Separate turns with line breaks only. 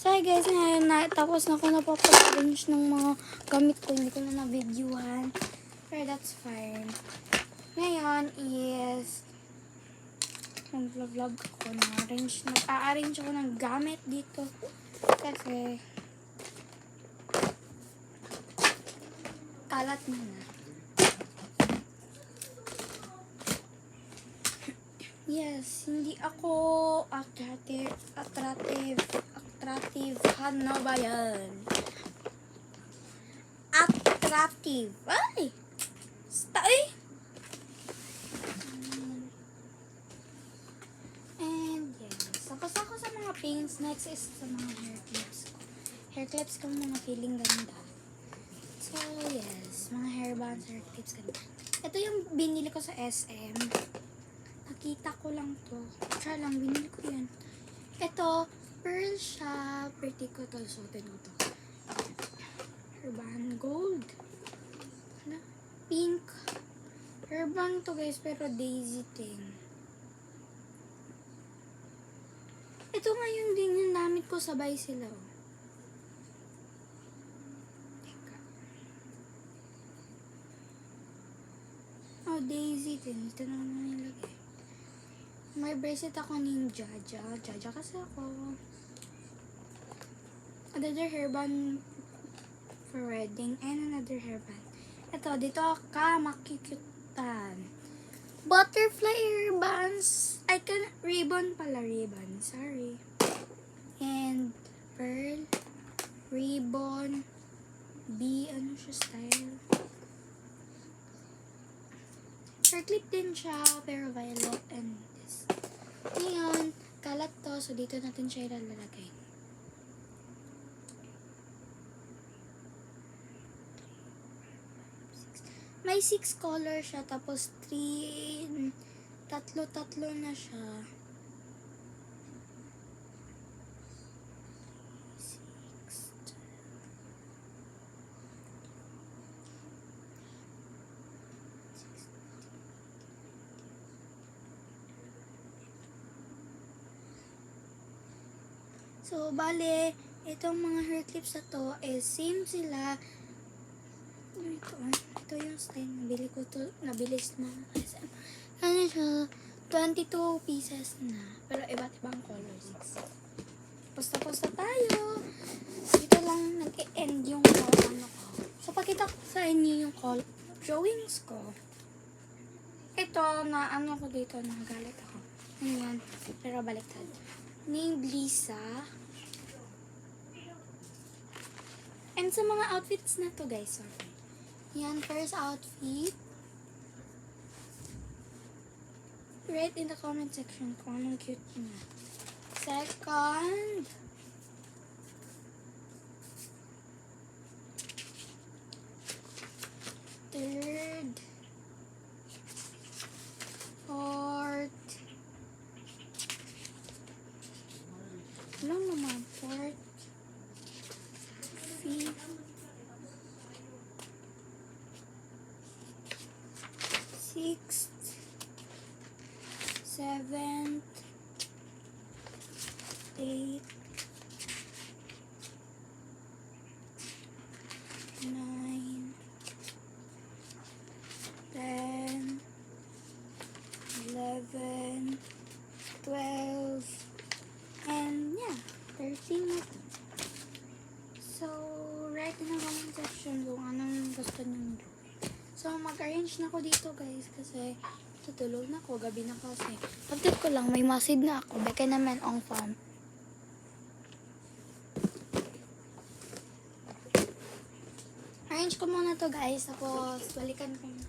So hi guys, ngayon na tapos na ako napapa-arrange ng mga gamit ko. Hindi ko na na-videohan. Pero that's fine. Ngayon is mag-vlog ako. Nag-a-arrange ako ng gamit dito. Kasi kalat na. Yes, hindi ako attractive. Ano ba yan? Attractive. Ay! And yes, tapos ako sa mga paints. Next is sa mga hair clips ko. Hair clips ko mga feeling ganda. So yes, mga hairbands, hair clips ganda. Ito yung binili ko sa SM. Nakita ko lang to. Try lang, binili ko yan. Ito, pearl siya. Pretty ko to. Suotin ko to. Hairband gold. Ano? Pink. Hairband to guys, pero daisy thing. Ito ngayon din yung namit ko, sabay sila. Teka. Oh, daisy thing. Ito na naman nilagay. May bracelet ako ni Jaja. Jaja kasi ako. Another hairband for wedding and another hairband. Ito, dito ka makikyutan. Butterfly hairbands. Ribbon pala, ribbon. Sorry. And pearl, ribbon, ano siya style. Hair clip din siya, pero violet and this. Ngayon, kalat to, so dito natin siya ilalagay. May 6 color siya, tapos tatlo na siya. So, bale, itong mga hair clips na to is same sila. Ito yung style. Nabilis na. Ano siya? 22 pieces na. Pero iba't ibang colors. Tapos na tayo. Dito lang nag-e-end yung ano ko. So, pakita ko sa inyo yung drawings ko. Ito, na ano ko dito, nagalit ako. Ano yan? Pero baliktad. Named Lisa. And sa mga outfits na to guys, sorry. Yan, first outfit. Write in the comment section kung anong cute niya. Second. Third. Fourth. Ano naman? Fourth. Fifth. Sixth. Seventh. Eighth. 9. 10. 11. 12. And yeah, 13 na to. So, write in the comment section kung anong gusto nyo gawin. So, mag-arrange na ako dito guys kasi tutulog na ako. Gabi na kasi. Update ko lang, may masid na ako. Beke naman on farm. Arrange ko muna to guys. Tapos, balikan ko na.